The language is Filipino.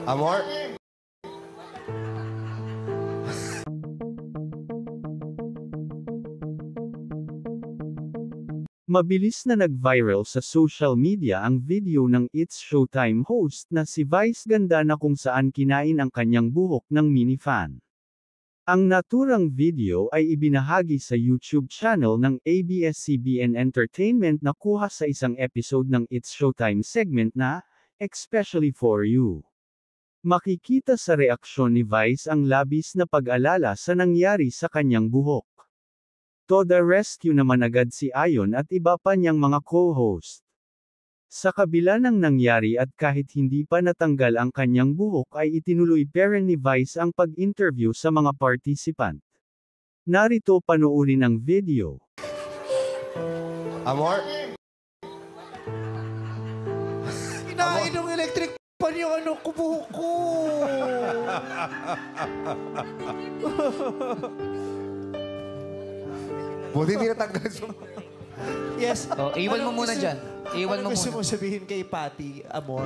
Amor? Mabilis na nag-viral sa social media ang video ng It's Showtime host na si Vice Ganda na kung saan kinain ang kanyang buhok ng minifan. Ang naturang video ay ibinahagi sa YouTube channel ng ABS-CBN Entertainment na kuha sa isang episode ng It's Showtime segment na, Especially for You. Makikita sa reaksyon ni Vice ang labis na pag-alala sa nangyari sa kanyang buhok. To the rescue naman agad si Ayon at iba pa niyang mga co-host. Sa kabila ng nangyari at kahit hindi pa natanggal ang kanyang buhok ay itinuloy pa rin ni Vice ang pag-interview sa mga participant. Narito panoorin ang video. Amor? Kinain ng electric pan yung ano ko, buhok ko. Buti hindi natanggal sa... Yes. Oh, iwan mo muna dyan. Iwan mo Ano gusto muna. mo sabihin kay Patty, Amor?